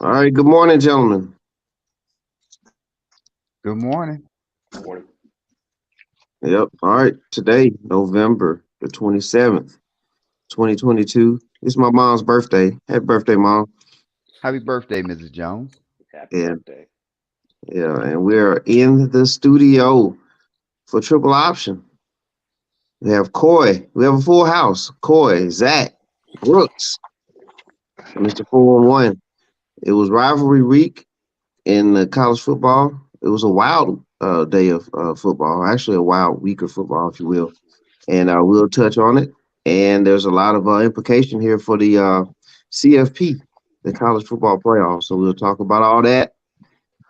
All right, good morning, gentlemen. Good morning. Morning. Yep. All right, today, November the 27th, 2022. It's my mom's birthday. Happy birthday, Mom. Happy birthday, Mrs. Jones. Happy Yeah, birthday. yeah. And we're in the studio for Triple Option. We have Coy. We have a full house. Coy, Zack, Brooks, and Mr. 411. It was rivalry week in college football. It was a wild day of football, actually, a wild week of football, if you will. And we'll touch on it. And there's a lot of implication here for the CFP, the college football playoff. So we'll talk about all that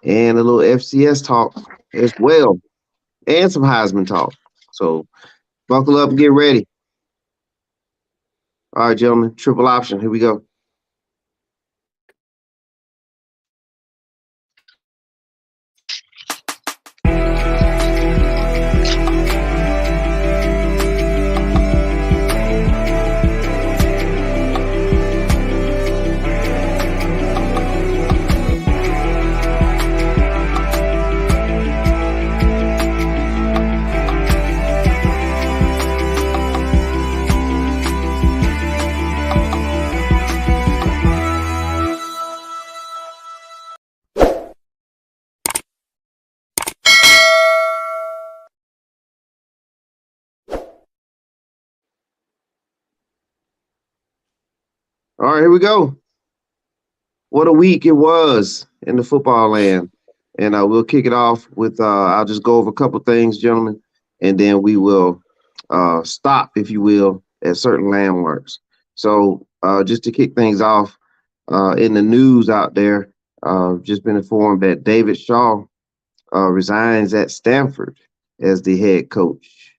and a little FCS talk as well, and some Heisman talk. So buckle up and get ready. All right, gentlemen, triple option. Here we go. All right, here we go. What a week it was in the football land. And we'll kick it off with I'll just go over a couple things, gentlemen, and then we will stop, if you will, at certain landmarks. So just to kick things off, in the news out there, just been informed that David Shaw resigns at Stanford as the head coach.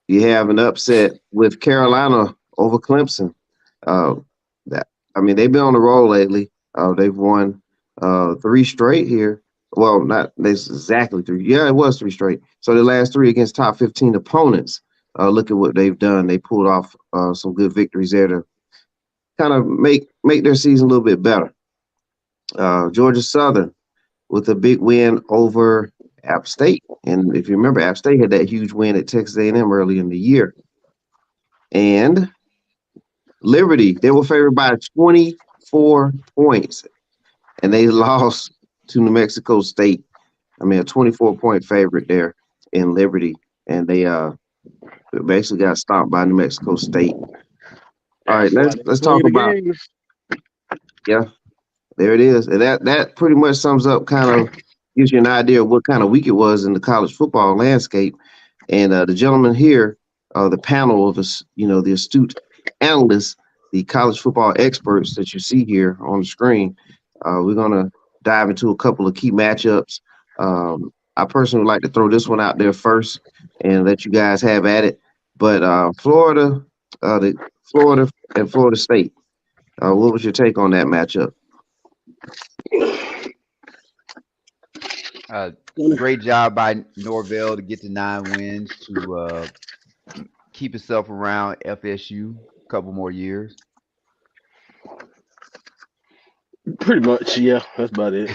You have an upset with Carolina over Clemson. Uh, that I mean, they've been on the roll lately. They've won three straight here. Well, not exactly three. Yeah, it was three straight. So the last three against top 15 opponents. Look at what they've done. They pulled off some good victories there to kind of make their season a little bit better. Georgia Southern with a big win over App State, and if you remember, App State had that huge win at Texas A&M early in the year. And Liberty, they were favored by 24 points, and they lost to New Mexico State. I mean, a 24-point favorite there in Liberty, and they basically got stopped by New Mexico State. All right, That's why they let's play talk the about, games. yeah, there it is, and that pretty much sums up, kind of gives you an idea of what kind of week it was in the college football landscape. And the gentleman here, the panel of us, the astute analysts, the college football experts that you see here on the screen, we're gonna dive into a couple of key matchups. I personally would like to throw this one out there first and let you guys have at it. But the Florida and Florida State. What was your take on that matchup? Uh, Great job by Norvell to get the 9 wins to keep himself around FSU a couple more years. Pretty much, yeah. That's about it.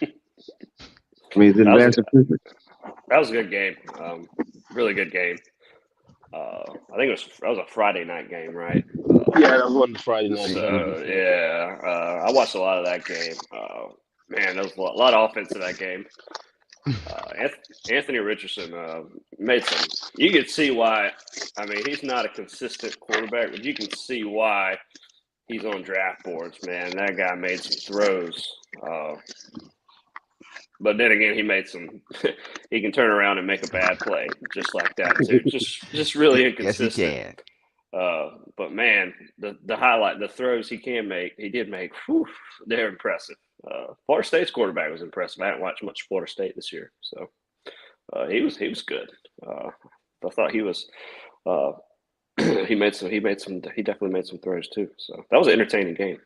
I mean, is it That was a advanced improvement? that was a good game. Really good game. I think that was a Friday night game, right? Yeah, that was one of the Friday night Yeah. games So before. yeah, I watched a lot of that game. Man, there was a lot of offense in that game. Anthony Richardson made some. You could see why. I mean, he's not a consistent quarterback, but you can see why he's on draft boards. Man, that guy made some throws. But then again, he made some. He can turn around and make a bad play just like that too. Just really Yes, he inconsistent. can. But man, the highlight, the throws he did make. Whew, they're impressive. Florida State's quarterback was impressive. I haven't watched much Florida State this year, so he was good. I thought he was. Uh, he definitely made some throws too. So that was an entertaining game.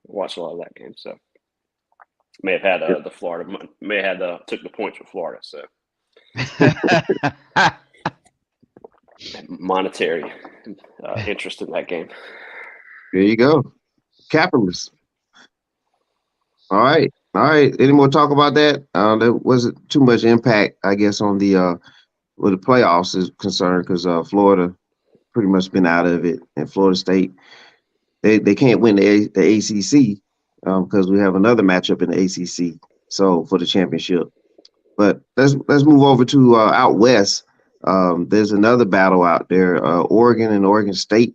Watched a lot of that game. So may have had the Florida may have had took the points for Florida. So monetary interest in that game. There you go. Capitalists. All right. All right. Any more talk about that? There wasn't too much impact, I guess, on the where the playoffs is concerned because Florida pretty much been out of it, and Florida State they can't win the ACC because we have another matchup in the ACC. So for the championship, but let's move over to out west. There's another battle out there, Oregon and Oregon State,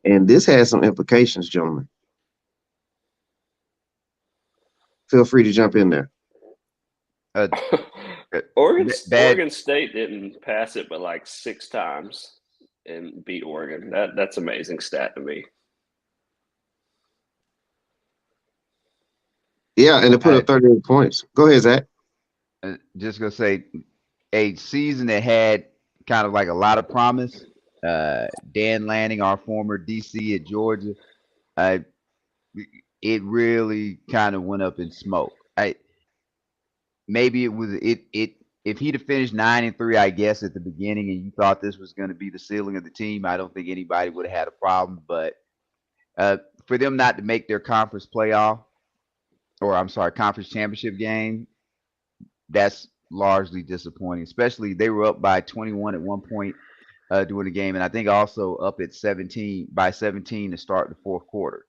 and this has some implications, gentlemen. Feel free to jump in there. Uh, bad. Oregon State didn't pass it but like 6 times and beat Oregon. That's amazing stat to me. Yeah, and they put up 38 points. Go ahead, Zach. Just gonna say, a season that had kind of like a lot of promise. Dan Lanning, our former DC at Georgia, it really kind of went up in smoke. Maybe it was it. If he'd have finished 9-3, I guess at the beginning, and you thought this was going to be the ceiling of the team, I don't think anybody would have had a problem. But for them not to make their conference playoff, or I'm sorry, conference championship game, that's largely disappointing. Especially they were up by 21 at one point during the game, and I think also up at 17 to start the fourth quarter.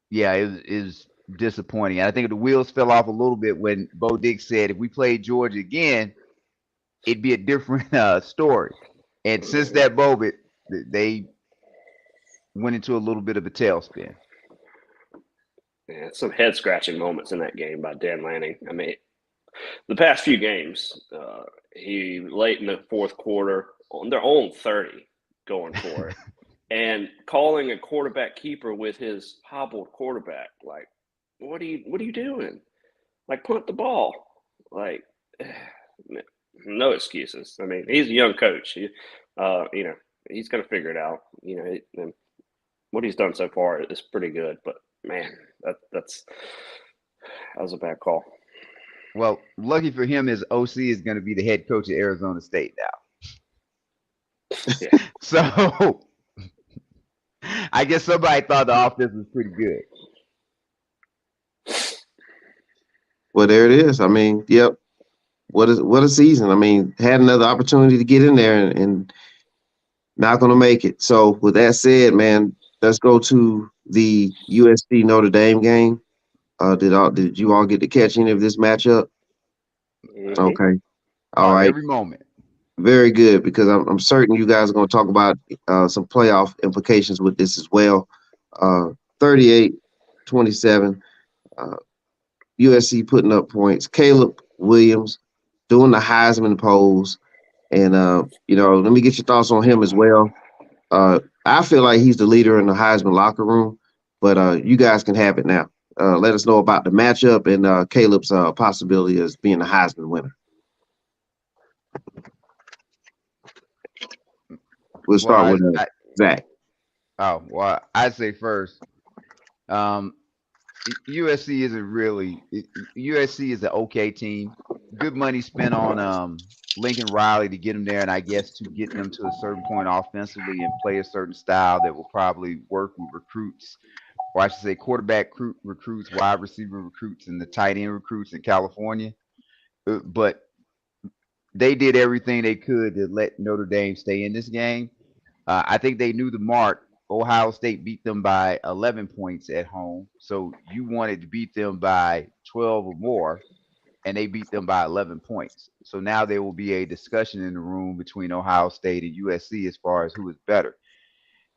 Yeah, it was disappointing. And I think the wheels fell off a little bit when Bo Dick said if we played Georgia again, it'd be a different story. And since that moment, they went into a little bit of a tailspin. Yeah, some head scratching moments in that game by Dan Lanning. I mean, the past few games, he late in the fourth quarter on their own 30 going for it. And calling a quarterback keeper with his hobbled quarterback, like, what are you doing? Like, punt the ball. Like, no excuses. I mean, he's a young coach. He's going to figure it out. And what he's done so far is pretty good. But man, that was a bad call. Well, lucky for him, his OC is going to be the head coach at Arizona State now. Yeah. So I guess somebody thought the offense was pretty good. Well, there it is. I mean, yep. What a season. I mean, had another opportunity to get in there and not going to make it. So with that said, man, let's go to the USC Notre Dame game. Did you all get to catch any of this matchup? Mm-hmm. Okay. All right. Every moment. Very good, because I'm certain you guys are going to talk about some playoff implications with this as well. 38-27. USC putting up points. Caleb Williams doing the Heisman pose. And, let me get your thoughts on him as well. I feel like he's the leader in the Heisman locker room, but you guys can have it now. Let us know about the matchup and Caleb's possibility as being the Heisman winner. We'll start with Zach. Oh, well, I'd say first, USC isn't really – USC is an okay team. Good money spent on Lincoln Riley to get him there, and I guess to get them to a certain point offensively and play a certain style that will probably work with recruits, or I should say quarterback recruits, wide receiver recruits, and the tight end recruits in California. But they did everything they could to let Notre Dame stay in this game. I think they knew the mark. Ohio State beat them by 11 points at home. So you wanted to beat them by 12 or more, and they beat them by 11 points. So now there will be a discussion in the room between Ohio State and USC as far as who is better.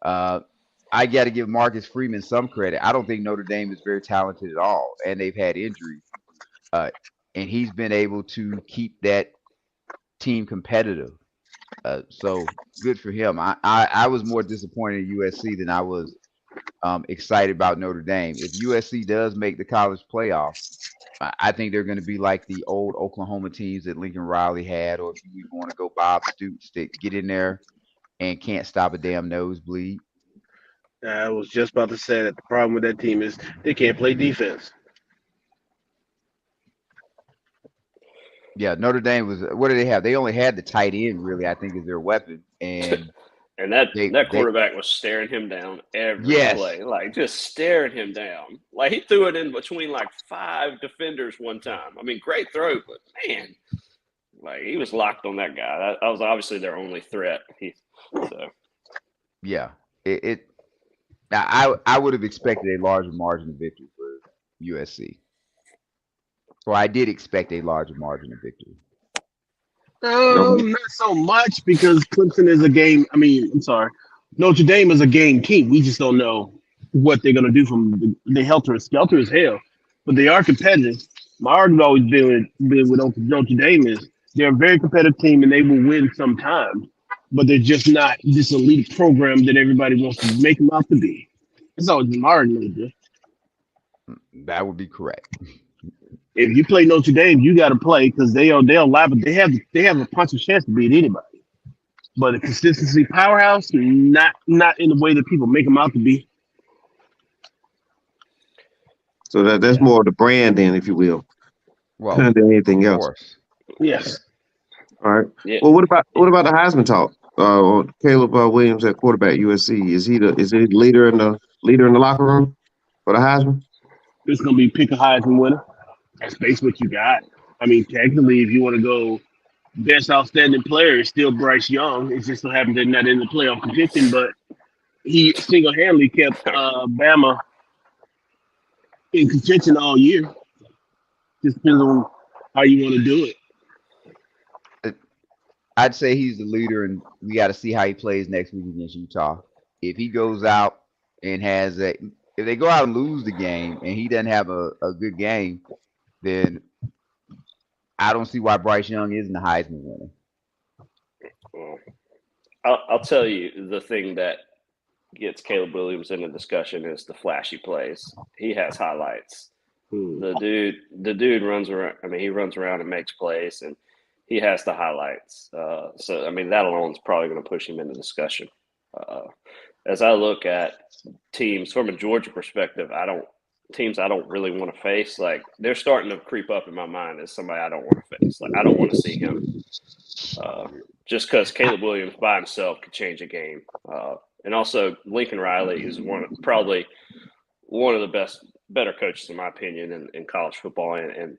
I got to give Marcus Freeman some credit. I don't think Notre Dame is very talented at all, and they've had injuries. And he's been able to keep that team competitive. So good for him. I was more disappointed in USC than I was excited about Notre Dame. If USC does make the college playoff, I think they're going to be like the old Oklahoma teams that Lincoln Riley had, or if you want to go Bob Stoops, that get in there and can't stop a damn nosebleed. I was just about to say that the problem with that team is they can't play defense. Yeah, Notre Dame was. What do they have? They only had the tight end, really. I think is their weapon, and And that They quarterback was staring him down every Yes. play, like just staring him down. Like he threw it in between like 5 defenders one time. I mean, great throw, but man, like he was locked on that guy. That was obviously their only threat. Yeah. I would have expected a larger margin of victory for USC. Or I did expect a larger margin of victory. Not so much because Clemson is a game. I mean, I'm sorry, Notre Dame is a game team. We just don't know what they're gonna do from the helter skelter as hell, but they are competitive. My argument always been with Notre Dame is they're a very competitive team and they will win sometimes, but they're just not this elite program that everybody wants to make them out to be. That's always been my argument. That would be correct. If you play Notre Dame, you got to play because they'll live. They have a punch of chance to beat anybody. But a consistency powerhouse, not in the way that people make them out to be. So that's more of the branding, if you will, Well, than anything of else. course. Yes. All right. Yeah. Well, what about the Heisman talk? Caleb Williams at quarterback USC. Is he the leader in the locker room for the Heisman? It's gonna be pick a Heisman winner. That's basically what you got. I mean, technically, if you want to go best outstanding player, it's still Bryce Young. It just so happens they're not in the playoff contention, but he single-handedly kept Bama in contention all year. Just depends on how you want to do it. I'd say he's the leader, and we got to see how he plays next week against Utah. If he goes out and if they go out and lose the game and he doesn't have a good game, then I don't see why Bryce Young isn't the Heisman winner. Well, I'll tell you the thing that gets Caleb Williams in the discussion is the flashy plays. He has highlights. The dude runs around. I mean, he runs around and makes plays, and he has the highlights. So I mean, that alone is probably going to push him into discussion. As I look at teams from a Georgia perspective, I don't really want to face. Like they're starting to creep up in my mind as somebody I don't want to face. Like I don't want to see him. Just because Caleb Williams by himself could change a game. And also Lincoln Riley is probably one of the better coaches in my opinion in college football. And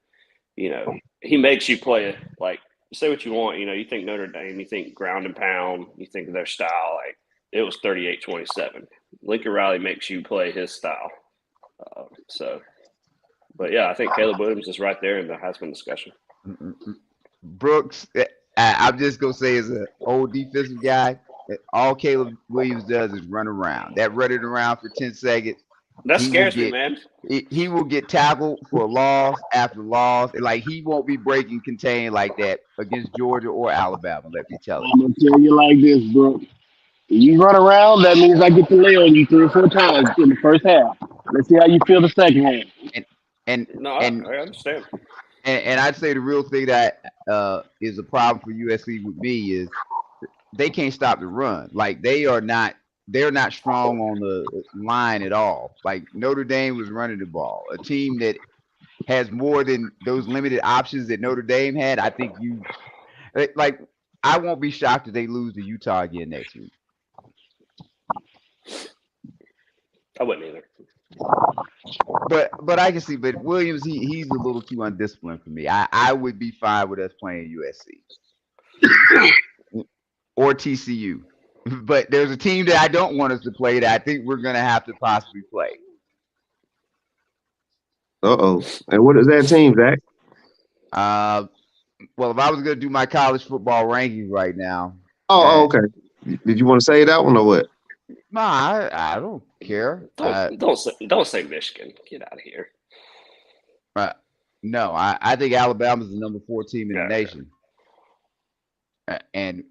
you know, he makes you play like say what you want. You know, you think Notre Dame, you think ground and pound, you think of their style. Like it was 38-27. Lincoln Riley makes you play his style. But yeah, I think Caleb Williams is right there in the Heisman discussion. Brooks, I'm just gonna say, as an old defensive guy, all Caleb Williams does is run around. That running around for 10 seconds. That scares me, man. He will get tackled for loss after loss. Like he won't be breaking contain like that against Georgia or Alabama. Let me tell you. I'm gonna tell you like this, bro. You run around, that means I get to lay on you 3 or 4 times in the first half. Let's see how you feel the second half. I understand. And I'd say the real thing that is a problem for USC with me is they can't stop the run. Like they're not strong on the line at all. Like Notre Dame was running the ball. A team that has more than those limited options that Notre Dame had. I think I won't be shocked if they lose to Utah again next week. I wouldn't either. But I can see. But Williams, he's a little too undisciplined for me. I would be fine with us playing USC or TCU. But there's a team that I don't want us to play that I think we're going to have to possibly play. Uh-oh. And what is that team, Zach? Well, if I was going to do my college football rankings right now. Oh, okay. Did you want to say that one or what? No, I don't care. Don't say Michigan. Get out of here. No, I think Alabama's the number 4 team in the nation. And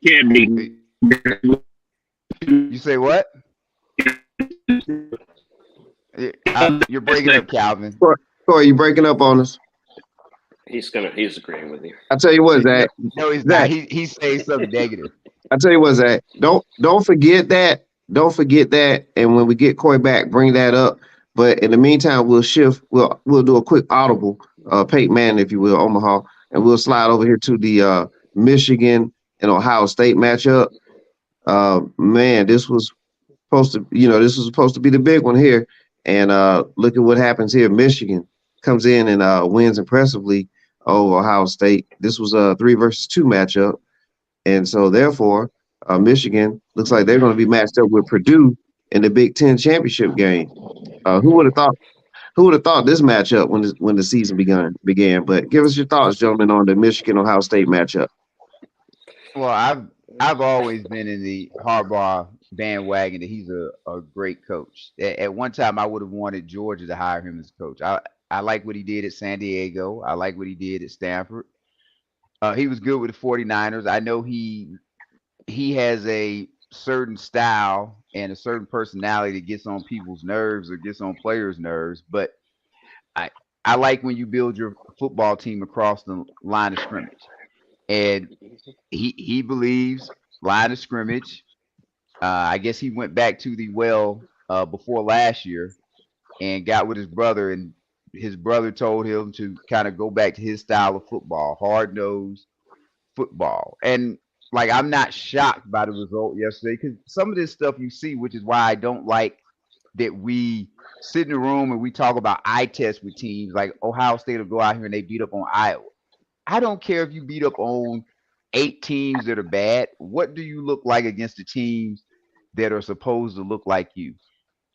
Can't be. You say what? You're breaking up, Calvin. Corey, you breaking up on us? He's agreeing with you. I tell you what, Zach. No, he's not. He's saying something negative. I tell you what, Zach. Don't forget that. Don't forget that. And when we get Corey back, bring that up. But in the meantime, we'll shift. We'll do a quick audible, Peyton Manning, if you will, Omaha, and we'll slide over here to the Michigan and Ohio State matchup. Man, this was this was supposed to be the big one here. And look at what happens here. Michigan comes in and wins impressively over Ohio State. This was a 3 versus 2 matchup. And so therefore, Michigan looks like they're going to be matched up with Purdue in the Big Ten championship game. Who would have thought? Who would have thought this matchup when the season began? But give us your thoughts, gentlemen, on the Michigan Ohio State matchup. Well, I've always been in the Harbaugh bandwagon that he's a great coach. At one time, I would have wanted Georgia to hire him as coach. I like what he did at San Diego. I like what he did at Stanford. He was good with the 49ers. I know he has a certain style and a certain personality that gets on people's nerves or gets on players' nerves. But I I like when you build your football team across the line of scrimmage. And he believes line of scrimmage. I guess he went back to the well before last year and got with his brother, and his brother told him to kind of go back to his style of football, hard nosed football. And like I'm not shocked by the result yesterday because some of this stuff you see, which is why I don't like that we sit in the room and we talk about eye tests with teams like Ohio State will go out here and they beat up on Iowa. I don't care if you beat up on 8 teams that are bad. What do you look like against the teams that are supposed to look like you?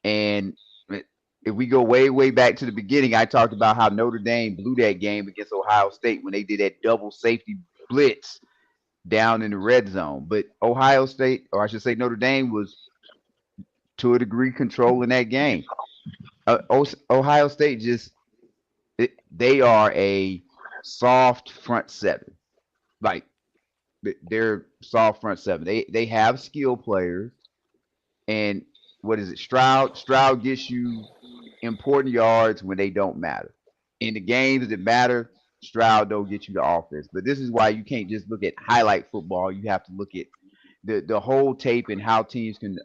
And if we go way, way back to the beginning, I talked about how Notre Dame blew that game against Ohio State when they did that double safety blitz down in the red zone. But Ohio State, or I should say Notre Dame, was to a degree controlling that game. Ohio State they are a soft front seven. Like they're soft front seven. They have skill players, and what is it? Stroud gets you important yards when they don't matter. In the games that matter, Stroud don't get you the offense. But this is why you can't just look at highlight football. You have to look at the whole tape and how teams can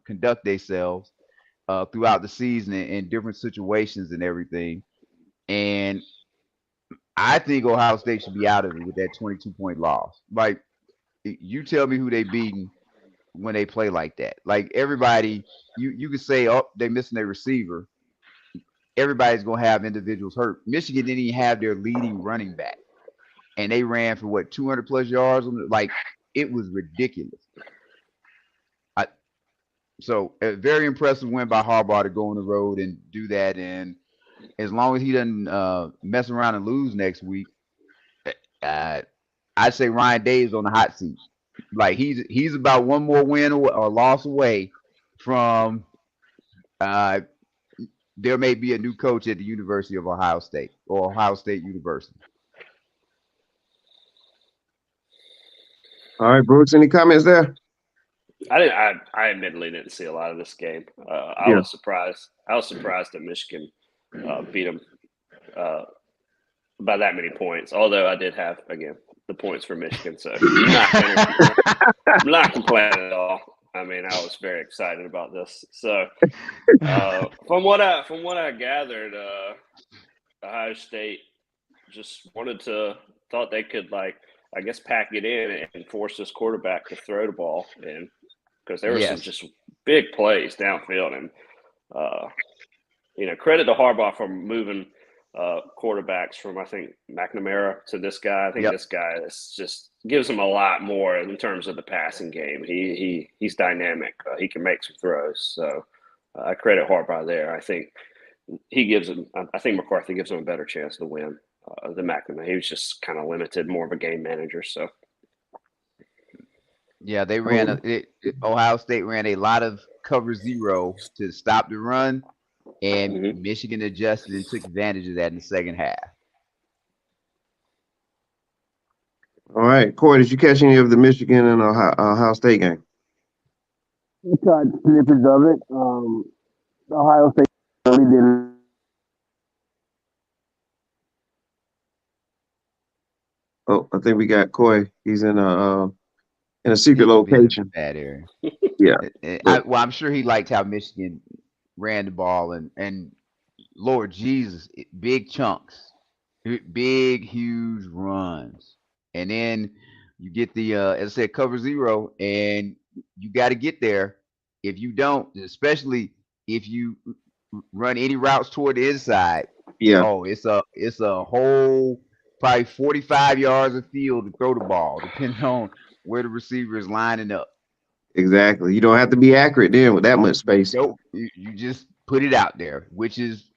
conduct themselves throughout the season in different situations and everything. And I think Ohio State should be out of it with that 22-point loss. Like, you tell me who they beating when they play like that. Like everybody, you could say, oh, they missing their receiver. Everybody's gonna have individuals hurt. Michigan didn't even have their leading running back, and they ran for what 200 plus yards. Like it was ridiculous. I, so a very impressive win by Harbaugh to go on the road and do that. And as long as he doesn't mess around and lose next week, uh, I'd say Ryan Day is on the hot seat. Like he's about one more win or loss away from uh, there may be a new coach at the University of Ohio State or Ohio State University. All right, Brooks, any comments there? I admittedly didn't see a lot of this game. I was surprised. I was surprised that Michigan beat them by that many points. Although I did have again the points for Michigan, so I'm not complaining at all. I mean, I was very excited about this. So from what I gathered, Ohio State just thought they could I guess pack it in and force this quarterback to throw the ball in because there were some just big plays downfield and credit to Harbaugh for moving quarterbacks from I think McNamara to this guy. I think this guy is just gives him a lot more in terms of the passing game. He's dynamic. He can make some throws. So I credit Harbaugh there. I think McCarthy gives him a better chance to win than McNamara. He was just kind of limited, more of a game manager. So yeah, they Ohio State ran a lot of cover zero to stop the run. And Michigan adjusted and took advantage of that in the second half. All right, Corey, did you catch any of the Michigan and Ohio State game? I caught snippets of it. Ohio State really didn't. Oh, I think we got Corey. He's in a secret location. Bad area. Yeah. I'm sure he liked how Michigan ran the ball and Lord Jesus, big chunks, big huge runs, and then you get the as I said cover zero, and You got to get there. If you don't, especially if you run any routes toward the inside, Yeah, oh, it's a whole probably 45 yards of field to throw the ball, depending on where the receiver is lining up. exactly. You don't have to be accurate then with that much space. Nope, you just put it out there, which is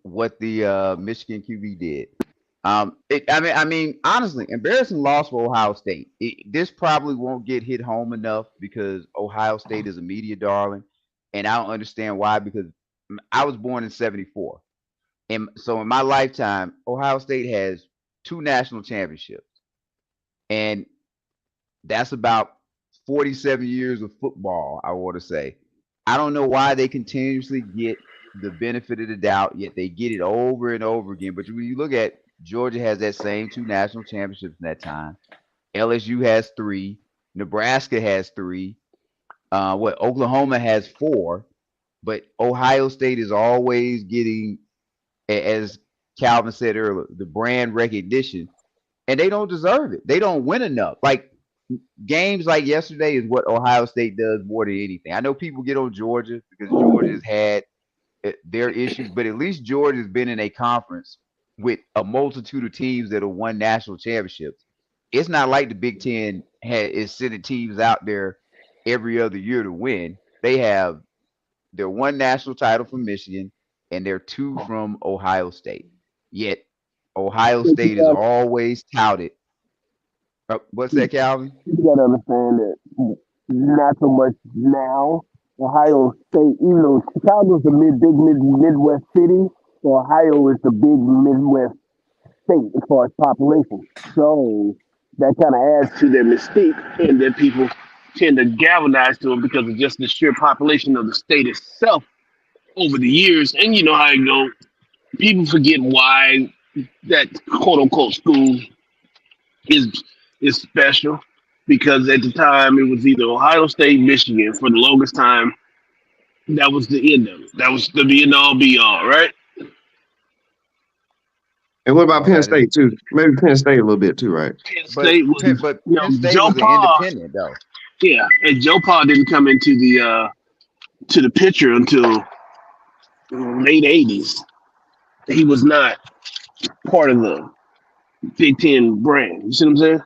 what the Michigan QB did. I mean, honestly, embarrassing loss for Ohio State. This probably won't get hit home enough because Ohio State is a media darling, and I don't understand why. Because I was born in '74, and so in my lifetime, Ohio State has two national championships, and that's about 47 years of football, I want to say. I don't know why they continuously get the benefit of the doubt, yet they get it over and over again. But when you look at Georgia has that same two national championships in that time. LSU has three. Nebraska has three. What Oklahoma has four. But Ohio State is always getting, as Calvin said earlier, the brand recognition, and they don't deserve it. They don't win enough. Like games like yesterday is what Ohio State does more than anything. I know people get on Georgia because Georgia's had their issues, but at least Georgia's been in a conference with a multitude of teams that have won national championships. It's not like the Big Ten is sending teams out there every other year to win. They have their one national title from Michigan and their two from Ohio State. Yet Ohio But State is always touted. What's that, Calvin? you gotta understand that not so much now. Ohio State, even though Chicago's the Midwest city, Ohio is the big Midwest state as far as population. So that kind of adds to their mystique, and then people tend to galvanize to them because of just the sheer population of the state itself over the years. And you know how it goes. People forget why that quote unquote school is is special because at the time it was either Ohio State, Michigan for the longest time. That was the end of it. That was the be and all be all, right? And what about Well, Penn that is, State too? Maybe Penn State a little bit too, right? Penn but State was, Penn State Joe was an Pa, independent though. yeah, and Joe Pa didn't come into the to the picture until late '80s. He was not part of the Big Ten brand. You see what I'm saying?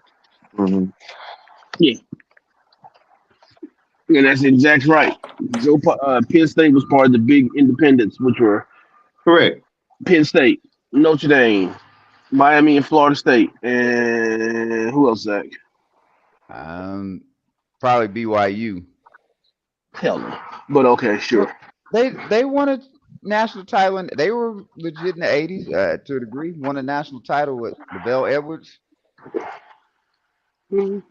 Hmm. Yeah, and that's exactly right. Penn State was part of the big independents, which were Correct. Penn State, Notre Dame, Miami, and Florida State, and who else? Zach? Um, Probably BYU. Hell no. But okay, Well, sure. they won a national title, and they were legit in the '80s to a degree. Won a national title with Lavelle Edwards. Bruce,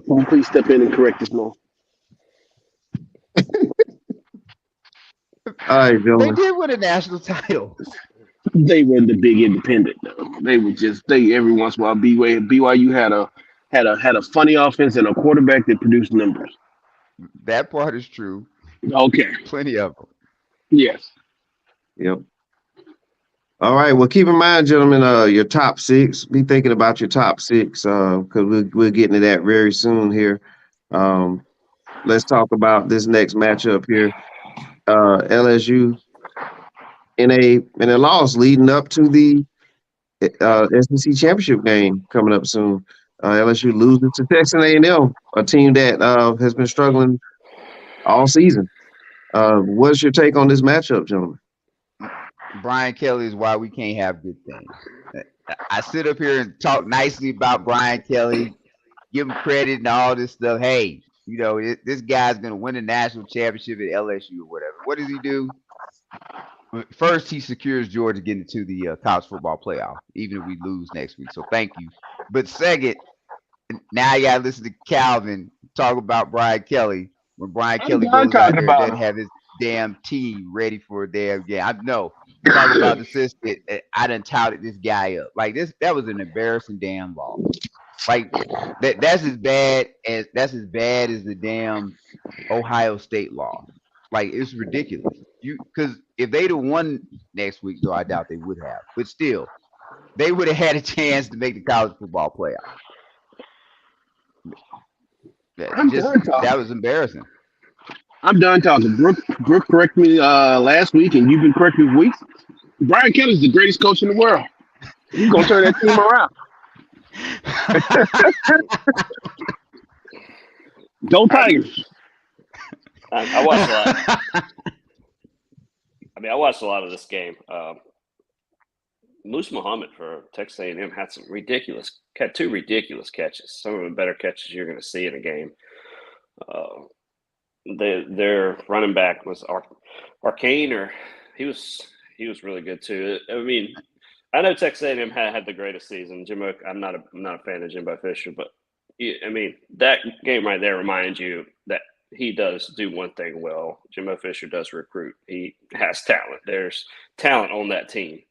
can you please step in and correct this man? All right, They gentlemen. did win a national title. They were the big independent though. They were just they every once in a while BYU had a funny offense and a quarterback that produced numbers. That part is true. Okay. Plenty of them. Yes. Yep. All right. Well, keep in mind, gentlemen, your top six. Be thinking about your top six, because we're getting to that very soon here. Um, let's talk about this next matchup here. LSU in a loss leading up to the SEC championship game coming up soon. LSU loses to Texas A&M, a team that has been struggling all season. What's your take on this matchup, gentlemen? Brian Kelly is why we can't have good things. I sit up here and talk nicely about Brian Kelly, give him credit and all this stuff. Hey, this guy's going to win a national championship at LSU or whatever. What does he do? First, he secures Georgia getting to the college football playoff, even if we lose next week. So thank you. But second, now you got to listen to Calvin talk about Brian Kelly when Brian I'm Kelly done goes out talking there and about doesn't him. have his damn team ready for a damn game. No, talk about the system. I done touted this guy up. Like that was an embarrassing damn loss. Like that's as bad as the damn Ohio State loss. Like it's ridiculous. Because if they'd have won next week, though I doubt they would have, but still, they would have had a chance to make the college football playoff. I'm done That talking. was embarrassing. I'm done talking. Brooke corrected me last week, and you've been correcting me for weeks. Brian Kelly's the greatest coach in the world. He's gonna turn that team around. Go I, Tigers. I watched a lot. I watched a lot of this game. Moose Muhammad for Texas A&M had two ridiculous catches. Some of the better catches you're going to see in a game. Their running back was Arcane, or he was really good too. I know Texas A&M had the greatest season. Jimbo, I'm not a fan of Jimbo Fisher, but that game right there reminds you that he does do one thing well. Jimbo Fisher does recruit. He has talent. There's talent on that team.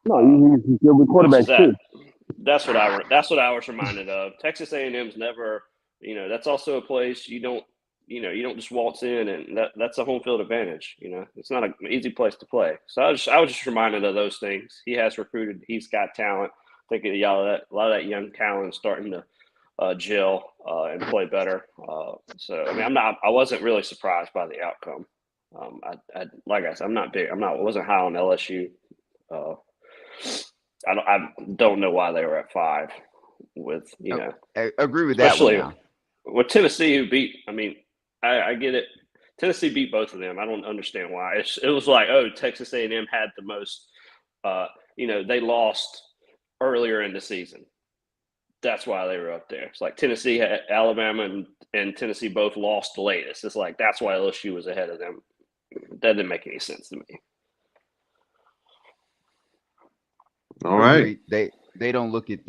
No, he's good with quarterbacks too. That's what I was reminded of. Texas A&M's never, that's also a place you don't just waltz in, and that's a home field advantage. It's not an easy place to play. So I was just reminded of those things. He has recruited. He's got talent. I think a lot of that young talent starting to gel and play better. I wasn't really surprised by the outcome. Like I said, I wasn't high on LSU. I don't know why they were at 5 with, I agree with especially that one now. with Tennessee, who beat, I get it. Tennessee beat both of them. I don't understand why. It was like, Texas A&M had the most, they lost earlier in the season. That's why they were up there. It's like Tennessee had Alabama and Tennessee both lost the latest. It's like that's why LSU was ahead of them. That didn't make any sense to me. All right. They don't look at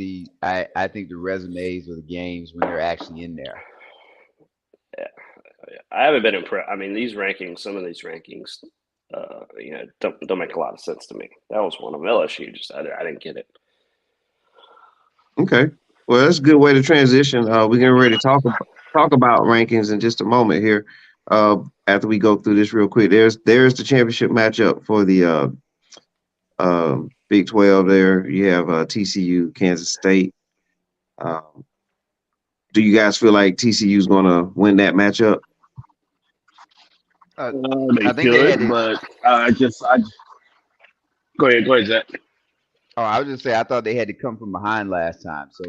I think the resumes or the games when they're actually in there. Yeah. I haven't been impressed. Some of these rankings, don't make a lot of sense to me. That was one of them. LSU I didn't get it. Okay. Well, that's a good way to transition. We're getting ready to talk about rankings in just a moment here. After we go through this real quick, there's the championship matchup for the Big 12. There you have TCU, Kansas State. Do you guys feel like TCU is going to win that matchup? They I think should, but I just go ahead, Zach. Oh, I was just saying I thought they had to come from behind last time, so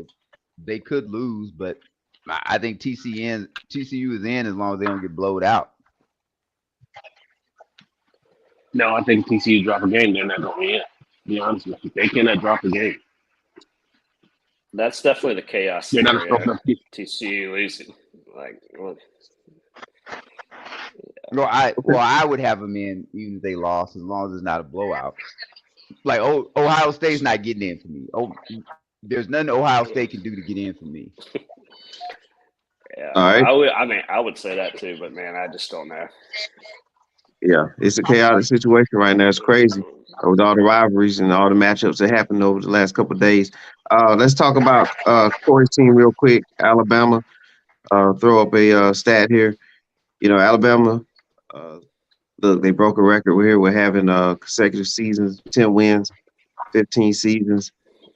they could lose, but I think TCU is in as long as they don't get blowed out. No, I think TCU drop a game, they're not going in. To be honest with you, they cannot drop a game. That's definitely the chaos They're not a scenario. strong enough team. TCU losing, No, I would have them in even if they lost, as long as it's not a blowout. Like Ohio State's not getting in for me. There's nothing Ohio State can do to get in for me. Yeah, all right. I would say that too, but man, I just don't know. Yeah, it's a chaotic situation right now. It's crazy with all the rivalries and all the matchups that happened over the last couple of days. Let's talk about Corey's team real quick. Alabama. Throw up a stat here. Alabama. Look, they broke a record. We're having consecutive seasons, 10 wins, 15 seasons.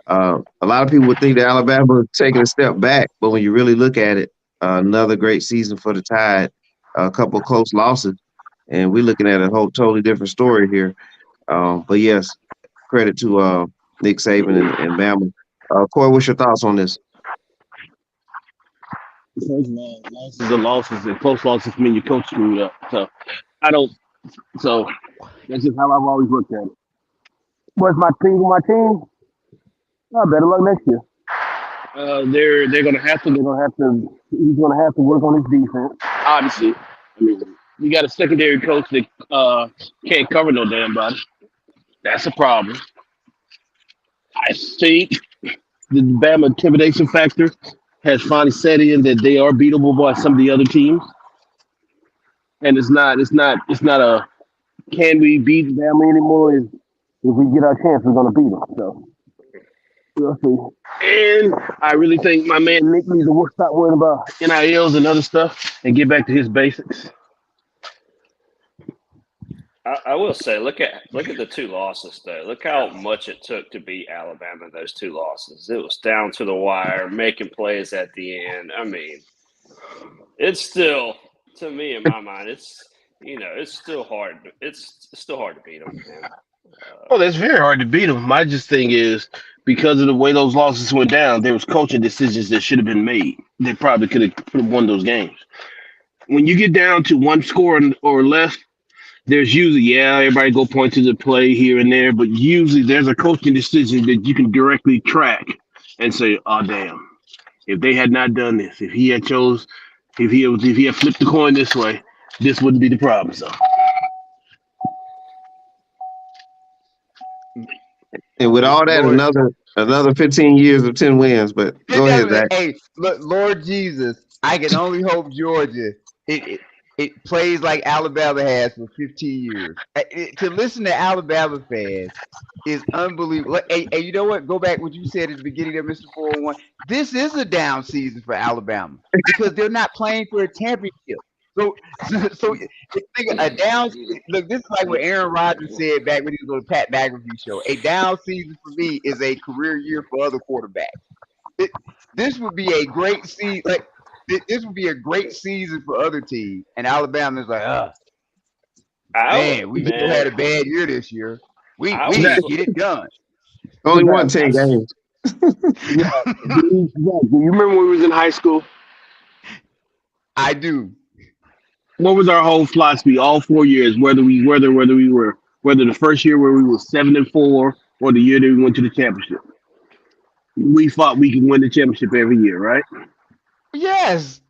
A lot of people would think that Alabama is taking a step back, but when you really look at it, another great season for the Tide. A couple of close losses. And we're looking at a whole totally different story here. But yes, credit to Nick Saban and Bama. Corey, what's your thoughts on this? First of all, losses are losses, and close losses mean your coach screwed up. So I don't. So that's just how I've always looked at it. What's my team? My team? Better luck next year. They're gonna have to. He's gonna have to work on his defense. Obviously, you got a secondary coach that can't cover no damn body. That's a problem. I think the Bama intimidation factor has finally set in that they are beatable by some of the other teams, and it's not a can we beat Bama anymore? If we get our chance, we're gonna beat them. So we'll see. And I really think my man Nick needs to stop worrying about NILs and other stuff and get back to his basics. I will say, look at the 2 losses though. Look how much it took to beat Alabama. Those 2 losses, it was down to the wire, making plays at the end. It's still, to me, in my mind, it's still hard. It's still hard to beat them, man. Oh, that's very hard to beat them. My just thing is because of the way those losses went down, there was coaching decisions that should have been made. They probably could have won those games. When you get down to one score or less, there's usually everybody go point to the play here and there, but usually there's a coaching decision that you can directly track and say, "Oh damn, if they had not done this, if he had flipped the coin this way, this wouldn't be the problem." So And with all that, Lord, another 15 years of 10 wins. But go ahead, Zach. hey, look, Lord Jesus, I can only hope Georgia it plays like Alabama has for 15 years. To listen to Alabama fans is unbelievable. Hey, you know what? Go back what you said at the beginning of Mr. 401. This is a down season for Alabama because they're not playing for a championship. So think a down. Look, this is like what Aaron Rodgers said back when he was on the Pat McAfee show. A down season for me is a career year for other quarterbacks. This would be a great season. Like this would be a great season for other teams, and Alabama's like, man, we still had a bad year this year. We didn't get it done. Only won 10 games. yeah, do you remember when we was in high school? I do. What was our whole philosophy all 4 years? Whether the first year where we were 7-4 or the year that we went to the championship, we thought we could win the championship every year, right? Yes.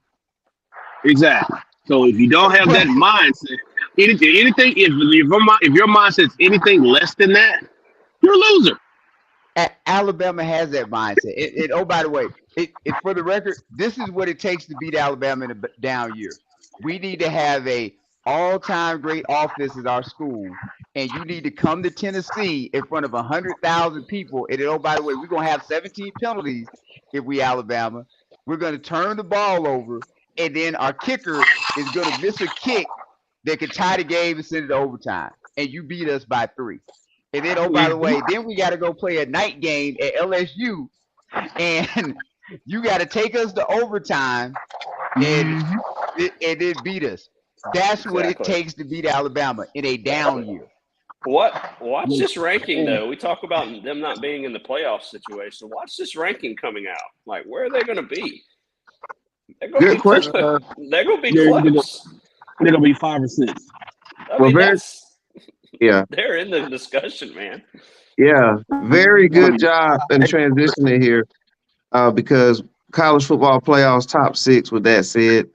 Exactly. So if you don't have that mindset, anything if your mindset's anything less than that, you're a loser. Alabama has that mindset. Oh, by the way, for the record, this is what it takes to beat Alabama in a down year. We need to have a all-time great offense at our school, and you need to come to Tennessee in front of 100,000 people. And oh, by the way, we're gonna have 17 penalties if we Alabama. We're gonna turn the ball over, and then our kicker is gonna miss a kick that could tie the game and send it to overtime. And you beat us by 3. And then, oh, by the way, then we got to go play a night game at LSU, and you got to take us to overtime and then beat us. That's what it takes to beat Alabama in a down year. Watch this ranking, though. We talk about them not being in the playoff situation. Watch this ranking coming out. Like, where are they going to be? Good question. They're going to be close. They're going to be 5 or 6. They're in the discussion, man. Yeah, very good job in transitioning here because college football playoffs top 6. With that said,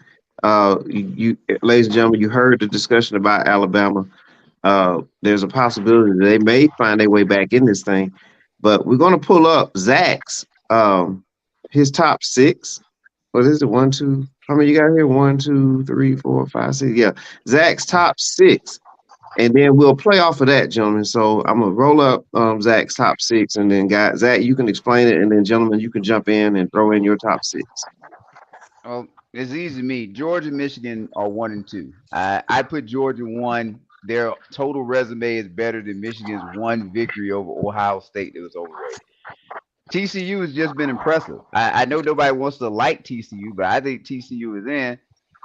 you ladies and gentlemen, you heard the discussion about Alabama. There's a possibility that they may find their way back in this thing, but we're going to pull up Zack's his top 6. What is it? 1, 2. How many you got here? 1, 2, 3, 4, 5, 6. Yeah, Zack's top 6. And then we'll play off of that, gentlemen. So I'm gonna roll up Zack's top 6, and then Zack, you can explain it, and then gentlemen, you can jump in and throw in your top 6. Well, it's easy to me. Georgia and Michigan are 1 and 2. I put Georgia 1. Their total resume is better than Michigan's 1 victory over Ohio State that was overrated. TCU has just been impressive. I know nobody wants to like TCU, but I think TCU is in.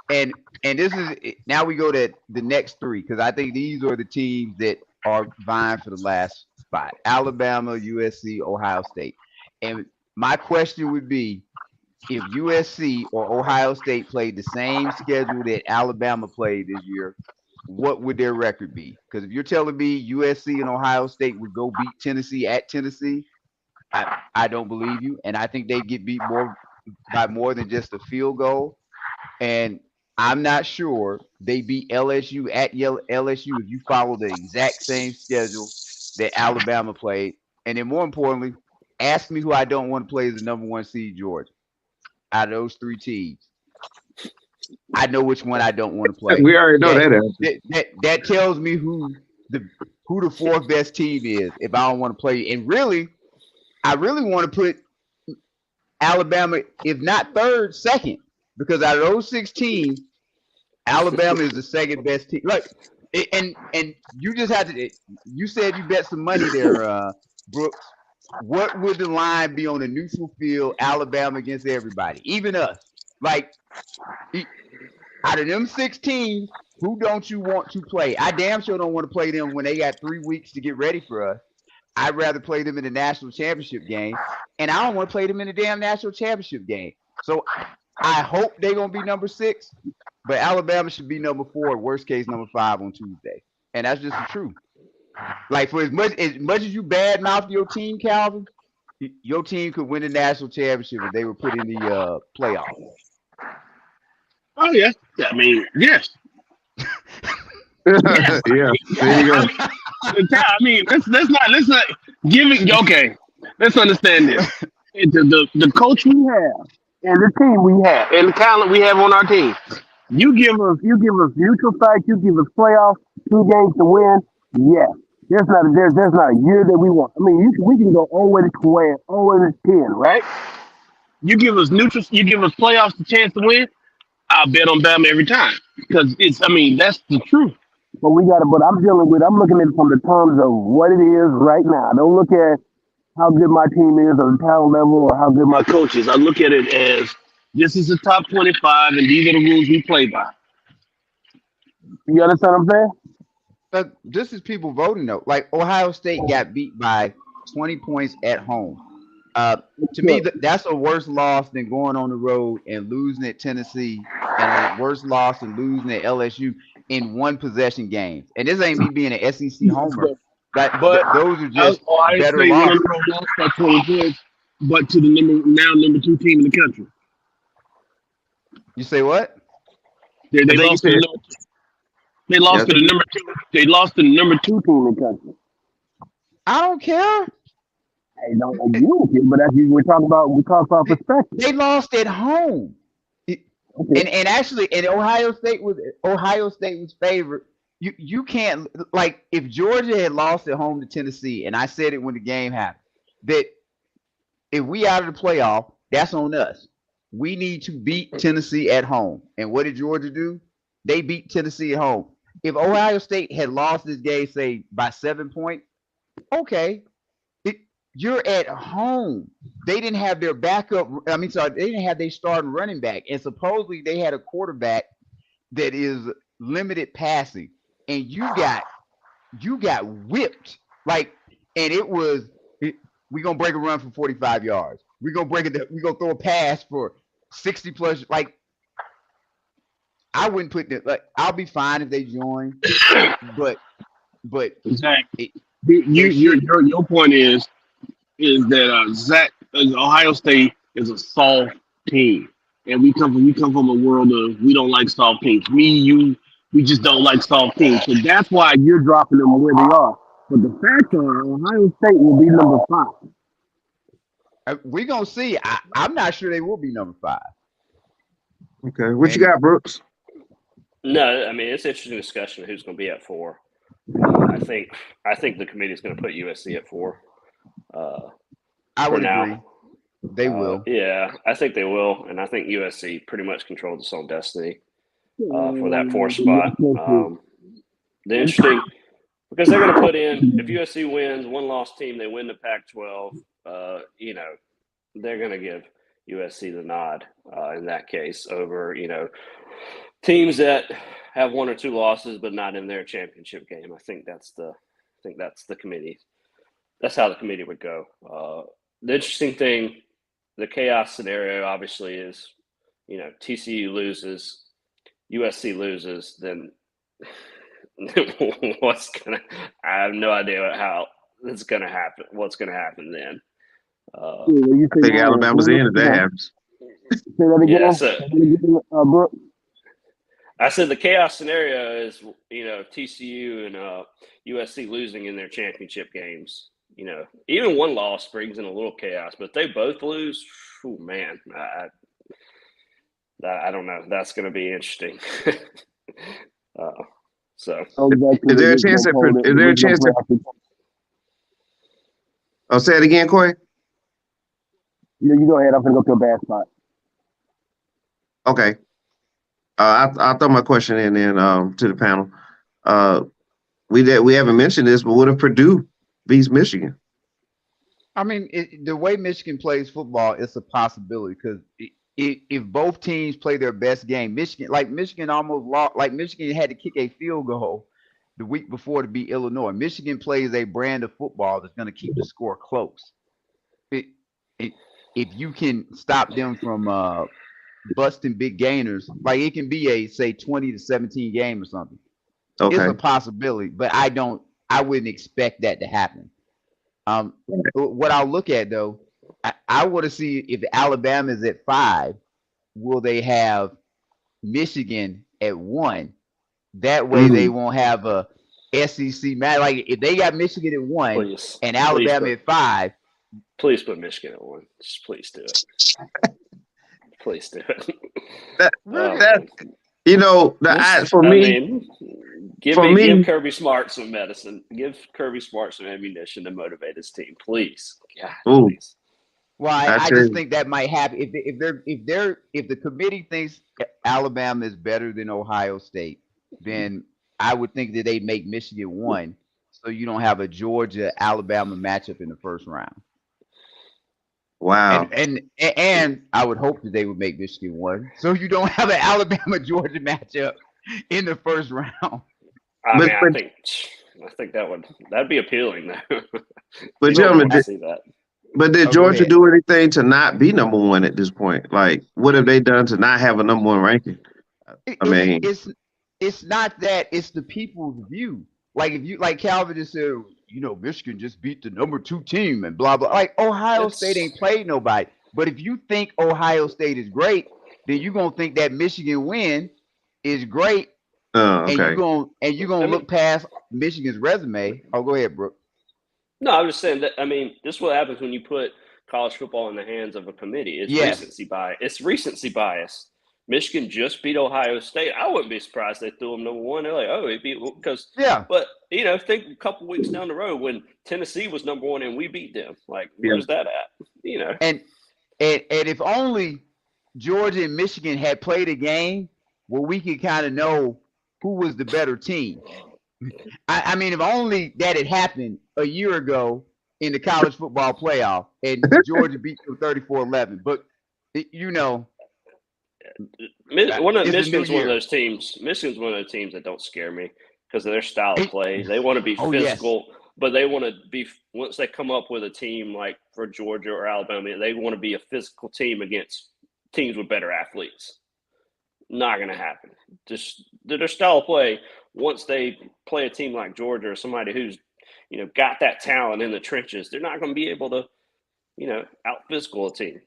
And this is now we go to the next 3 because I think these are the teams that are vying for the last spot: Alabama, USC, Ohio State. And my question would be, if USC or Ohio State played the same schedule that Alabama played this year, what would their record be? Because if you're telling me USC and Ohio State would go beat Tennessee at Tennessee, I don't believe you, and I think they get beat by more than just a field goal. And I'm not sure they beat LSU at LSU if you follow the exact same schedule that Alabama played. And then more importantly, ask me who I don't want to play as the number 1 seed, Georgia. Out of those 3 teams, I know which one I don't want to play. We already know that. That tells me who the 4th best team is if I don't want to play. And really, I really want to put Alabama, if not 3rd, 2nd. Because out of those 6 teams, Alabama is the 2nd best team. Look, and you just had to. You said you bet some money there, Brooks. What would the line be on a neutral field, Alabama against everybody, even us? Like, out of them 6 teams, who don't you want to play? I damn sure don't want to play them when they got 3 weeks to get ready for us. I'd rather play them in the national championship game, and I don't want to play them in the damn national championship game. So I hope they're gonna be number 6, but Alabama should be number 4, worst case number 5 on Tuesday, and that's just the truth. Like, for as much as you badmouth your team, Calvin, your team could win the national championship if they were put in the playoff. Oh yeah. I mean, yes. Yeah, there you go. I mean, let's not give it. Okay, let's understand this. The coach we have and the team we have and the talent we have on our team. You give us neutral sites. You give us playoffs, 2 games to win. Yes, there's not a year that we want. I mean, we can go all the way to 12, all the way to 10, right? You give us neutral. You give us playoffs, the chance to win. I'll bet on Bama every time because it's. I mean, that's the truth. But I'm looking at it from the terms of what it is right now. I don't look at how good my team is or the talent level or how good my coach is. I look at it as this is the top 25 and these are the rules we play by. You understand what I'm saying? But this is people voting though. Like, Ohio State got beat by 20 points at home. To me, that's a worse loss than going on the road and losing at Tennessee, and a worse loss than losing at LSU in 1 possession games. And this ain't me being an SEC homer. But those are just Ohio better State losses. lost by 20 points, but to the number 2 team in the country. You say what? They lost to the number 2. They lost to the number 2. They lost to the number 2 team in the country. I don't care. You don't care, but that's we talk about perspective. They lost at home. Okay. And actually, Ohio State was favored. You can't, like, if Georgia had lost at home to Tennessee, and I said it when the game happened, that if we out of the playoff, that's on us. We need to beat Tennessee at home. And what did Georgia do? They beat Tennessee at home. If Ohio State had lost this game, say, by 7 points, okay, you're at home. They didn't have their backup. They didn't have their starting running back. And supposedly they had a quarterback that is limited passing. And you got whipped. Like, and it was, we're going to break a run for 45 yards. We're going to throw a pass for 60 plus. Like, I wouldn't put that. Like, I'll be fine if they join. But exactly. Your point is that Zack, Ohio State is a soft team, and we come from a world of we don't like soft teams. We just don't like soft teams. So that's why you're dropping them where they are. But the fact are, Ohio State will be number 5. We're gonna see. I'm not sure they will be number 5. Okay, what you got, Brooks? No, I mean, it's an interesting discussion of who's going to be at 4. I think the committee is going to put USC at 4. I would agree. They will. Yeah, I think they will, and I think USC pretty much controls its own destiny for that 4 spot. The interesting, because they're going to put in, if USC wins, 1-loss team, they win the Pac-12. They're going to give USC the nod in that case over teams that have 1 or 2 losses but not in their championship game. I think that's the committee. That's how the committee would go. The interesting thing, the chaos scenario obviously is, TCU loses, USC loses, then I have no idea how it's going to happen. What's going to happen then? I think Alabama's in if that happens. Say that again. Yeah, I said the chaos scenario is, TCU and USC losing in their championship games. Even 1 loss brings in a little chaos, but if they both lose, oh man, I don't know. That's going to be interesting. Is there a chance that? Oh, say it again, Corey. You go ahead. I'm going to go to a bad spot. Okay. I'll throw my question in then to the panel. We haven't mentioned this, but what if Purdue beats Michigan? I mean, the way Michigan plays football, it's a possibility because if both teams play their best game, Michigan almost lost. Like Michigan had to kick a field goal the week before to beat Illinois. Michigan plays a brand of football that's going to keep the score close. It, it, if you can stop them from busting big gainers, like it can be a say 20-17 game or something. It's Okay. a possibility, but I wouldn't expect that to happen. What I'll look at though, I want to see if Alabama is at 5, will they have Michigan at 1? That way they won't have a SEC match. Like if they got Michigan at 1 Please, and Alabama at 5, please put Michigan at 1. Just please do it. Please do it. For me, give Kirby Smart some medicine. Give Kirby Smart some ammunition to motivate his team, please. God, please. Well, I just think that might happen if the committee thinks Alabama is better than Ohio State, then I would think that they make Michigan 1, so you don't have a Georgia Alabama matchup in the first round. Wow. And I would hope that they would make Michigan 1, so you don't have an Alabama Georgia matchup in the first round. I think that'd be appealing though. But gentlemen, see that. But did Georgia do anything to not be number 1 at this point? Like, what have they done to not have a number 1 ranking? It's not that, it's the people's view. Like if you like Calvin just said, Michigan just beat the number 2 team and blah blah. Like Ohio State ain't played nobody. But if you think Ohio State is great, then you're gonna think that Michigan win is great. Okay. And you're gonna look past Michigan's resume. Oh, go ahead, Brooke. No, I'm just saying that. I mean, this is what happens when you put college football in the hands of a committee. It's recency bias. It's recency bias. Michigan just beat Ohio State. I wouldn't be surprised they threw them number 1. They're like, oh, it beat because But think a couple weeks down the road when Tennessee was number 1 and we beat them. Like, where's that at? And if only Georgia and Michigan had played a game where we could kind of know who was the better team. I mean, if only that had happened a year ago in the college football playoff and Georgia beat them 34-11. But, Michigan's one of those teams. Michigan's one of those teams that don't scare me because of their style of play. They want to be physical, but they want to be – once they come up with a team like for Georgia or Alabama, they want to be a physical team against teams with better athletes. Not going to happen. Just their style of play, once they play a team like Georgia or somebody who's, got that talent in the trenches, they're not going to be able to, out physical a team.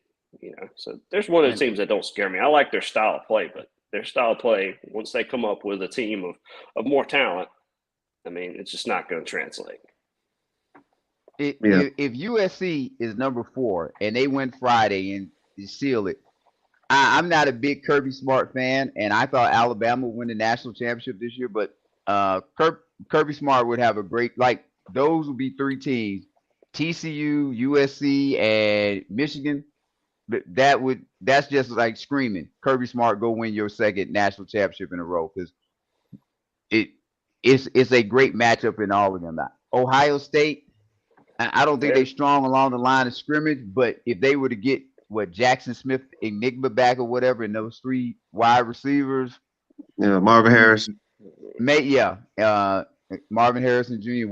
So there's one of the teams that don't scare me. I like their style of play, but their style of play, once they come up with a team of more talent, I mean, it's just not going to translate. If USC is number 4 and they win Friday and seal it, I'm not a big Kirby Smart fan, and I thought Alabama would win the national championship this year, but Kirby Smart would have a great – those would be 3 teams, TCU, USC, and Michigan. That's just like screaming, Kirby Smart, go win your second national championship in a row, because it's a great matchup in all of them. Ohio State, I don't think they're strong along the line of scrimmage, but if they were to get Jackson Smith Enigma back or whatever, and those 3 wide receivers, Marvin Harrison, Marvin Harrison Jr.,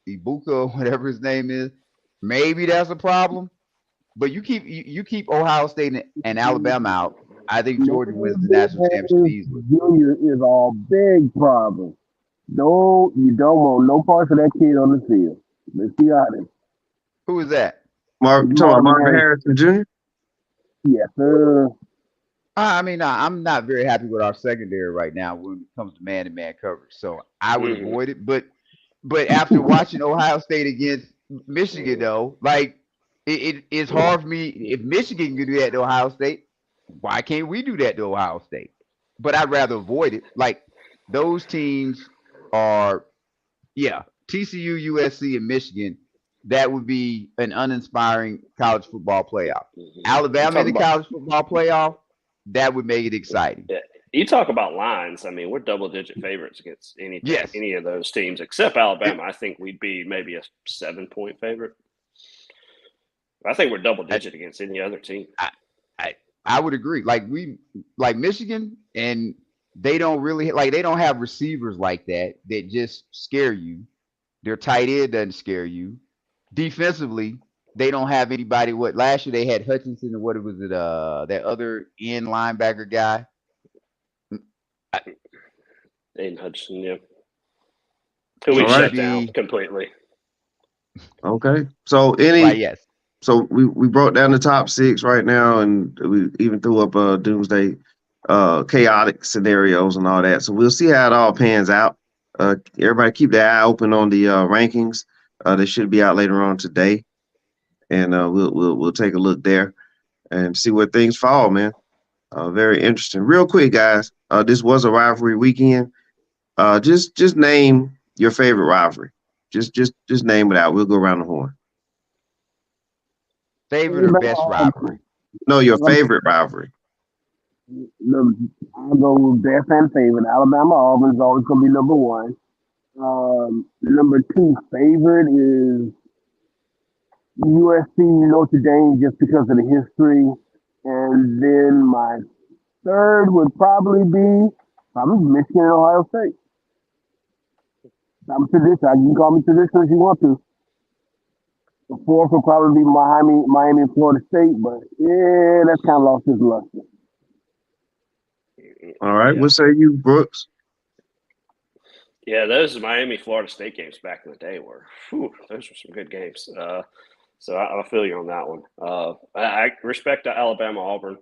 Ibuka, whatever his name is, maybe that's a problem. But you keep Ohio State and Alabama out, I think Georgia wins the national championship easily. Junior is a big problem. No, you don't want no parts of that kid on the field. Let's be honest. Who is that? Marvin Harrison Jr.? Yes, sir. I'm not very happy with our secondary right now when it comes to man-to-man coverage. So I would avoid it. But after watching Ohio State against Michigan, though, it's hard for me. If Michigan can do that to Ohio State, why can't we do that to Ohio State? But I'd rather avoid it. Those teams are, TCU, USC, and Michigan. That would be an uninspiring college football playoff. Alabama in the college football playoff, that would make it exciting. Yeah. You talk about lines. I mean, we're double-digit favorites against any of those teams, except Alabama. I think we'd be maybe a 7-point favorite. I think we're double digit against any other team. I would agree. Like Michigan, and they don't really they don't have receivers like that just scare you. Their tight end doesn't scare you. Defensively, they don't have anybody. What last year they had Hutchinson and what was it? That other end linebacker guy. Aiden Hudson, yeah. Who we shut down completely. Okay. So yes. So we broke down the top 6 right now, and we even threw up doomsday chaotic scenarios and all that. So we'll see how it all pans out. Everybody keep their eye open on the rankings. They should be out later on today, and we'll take a look there and see where things fall, man. Very interesting. Real quick, guys. This was a rivalry weekend. Just name your favorite rivalry. Just name it out. We'll go around the horn. Favorite or best rivalry? No, your favorite rivalry. I'll go with best and favorite. Alabama Auburn is always going to be number 1. Number 2 favorite is USC Notre Dame just because of the history. And then my third would probably be Michigan and Ohio State. I'm traditional. You can call me traditional if you want to. The 4th would probably be Miami and Florida State, but yeah, that's kind of lost its luster. All right, what say you, Brooks? Yeah, those Miami Florida State games back in the day those were some good games. So I feel you on that one. I respect Alabama Auburn,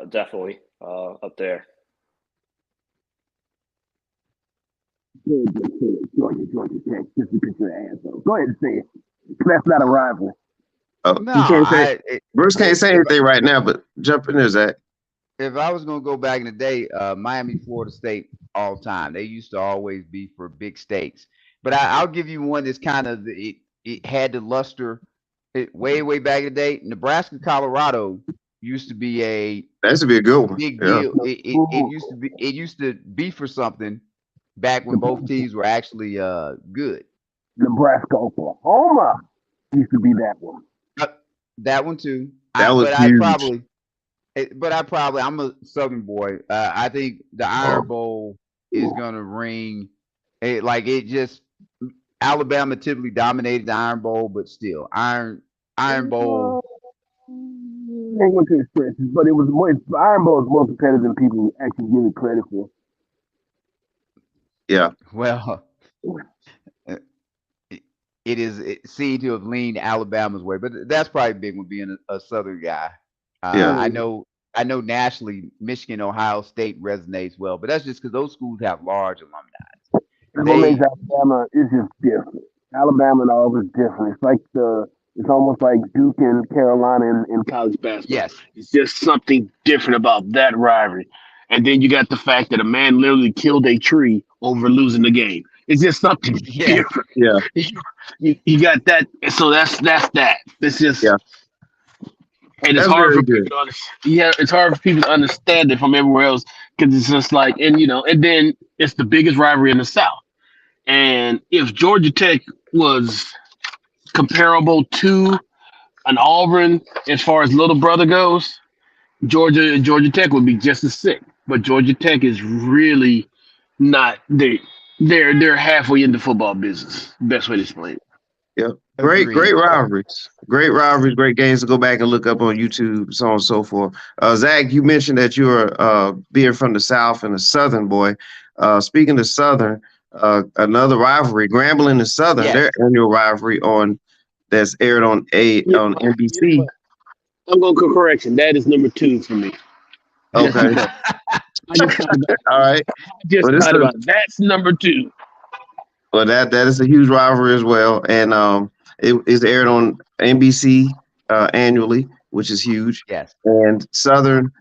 definitely up there. Georgia Tech, just to picture the asshole. Go ahead and say it. That's not a rivalry. Bruce can't say anything right now, but jump in there, Zach. If I was going to go back in the day, Miami, Florida State, all time. They used to always be for big stakes. But I'll give you one that's kind of it had the luster way back in the day. Nebraska, Colorado used to be a good one. Big deal. It used to be for something back when both teams were actually good. Nebraska, Oklahoma used to be that one. That one too. That was huge. I'm a Southern boy. I think the Iron Bowl is gonna ring. Alabama typically dominated the Iron Bowl, but still, Iron Bowl. They went to expressions, but Iron Bowl is more competitive than people actually give it credit for. Yeah. Well, it seemed to have leaned Alabama's way, but that's probably big with being a Southern guy. I know nationally, Michigan, Ohio State resonates well, but that's just because those schools have large alumni. What makes Alabama is just different. Alabama and Auburn is different. It's almost like Duke and Carolina in college basketball. Yes, it's just something different about that rivalry. And then you got the fact that a man literally killed a tree over losing the game. It's just something different. Yeah, you got that. So that's that. It's just and it's that's hard for good. people to understand. It's hard for people to understand it from everywhere else because it's just and then it's the biggest rivalry in the South. And if Georgia Tech was comparable to an Auburn as far as little brother goes, Georgia Tech would be just as sick. But Georgia Tech is really not. They're halfway into football business. Best way to explain it. Yeah, great rivalries. Great rivalries, great games to go back and look up on YouTube, so on and so forth. Zach, you mentioned that you're being from the South and a Southern boy. Speaking of Southern, another rivalry, Grambling and Southern, their annual rivalry that's aired on NBC. I'm going to correction. That is number 2 for me. Okay. All right. That's number 2. Well, that is a huge rivalry as well, and it is aired on NBC annually, which is huge. Yes. And Southern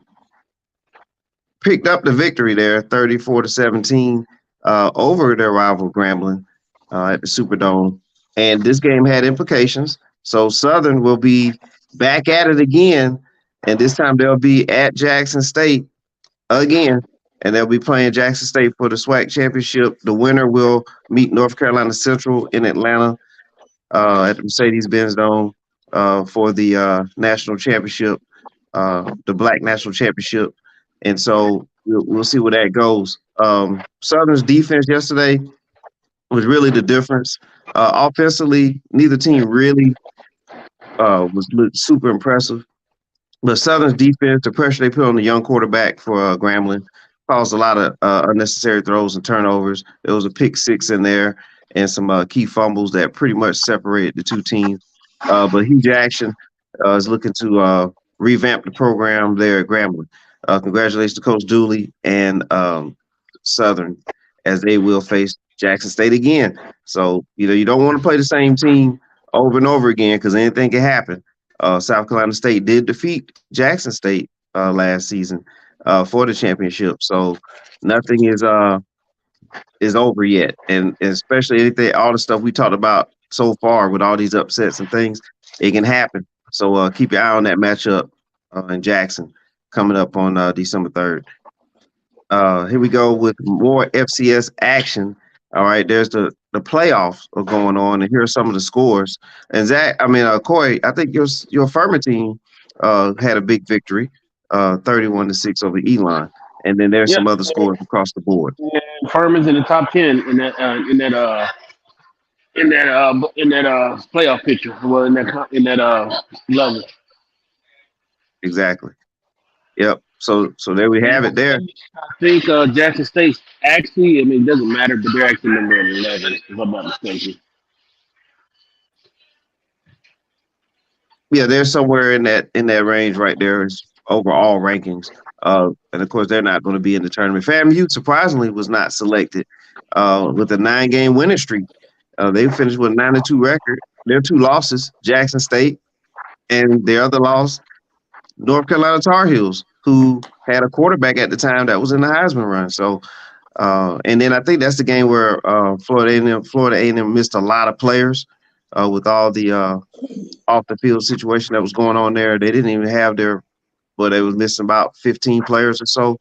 picked up the victory there, 34-17, over their rival Grambling at the Superdome. And this game had implications. So Southern will be back at it again, and this time they'll be at Jackson State again, and they'll be playing Jackson State for the SWAC championship. The winner will meet North Carolina Central in Atlanta at the Mercedes-Benz Dome. for the national championship, the Black National Championship, and so we'll see where that goes. Southern's defense yesterday was really the difference. Offensively, neither team really was super impressive. But Southern's defense, the pressure they put on the young quarterback for Grambling, caused a lot of unnecessary throws and turnovers. There was a pick six in there and some key fumbles that pretty much separated the two teams. But Hugh Jackson is looking to revamp the program there at Grambling. Congratulations to Coach Dooley and Southern, as they will face Jackson State again. So, you don't want to play the same team over and over again because anything can happen. South Carolina State did defeat Jackson State last season for the championship. So nothing is over yet, and especially anything, all the stuff we talked about so far with all these upsets and things, it can happen. So keep your eye on that matchup in Jackson coming up on December 3rd. Here we go with more FCS action. All right, there's the playoffs are going on, and here are some of the scores. And Zach, Corey, I think your Furman team had a big victory, 31-6 over Elon. And then there's some other scores across the board. And Furman's in the top 10 in that playoff picture. Well, in that level. Exactly. Yep. So there we have it there. I think Jackson State's actually, it doesn't matter, but they're actually number 11, if I'm not mistaken. Yeah, they're somewhere in that range right there is overall rankings. And of course, they're not going to be in the tournament. FAMU surprisingly was not selected with a 9-game winning streak. They finished with a 9-2 record. Their two losses, Jackson State, and their other loss, North Carolina Tar Heels, who had a quarterback at the time that was in the Heisman run. So, and then I think that's the game where Florida A&M missed a lot of players with all the off the field situation that was going on there. They didn't even have but they was missing about 15 players or so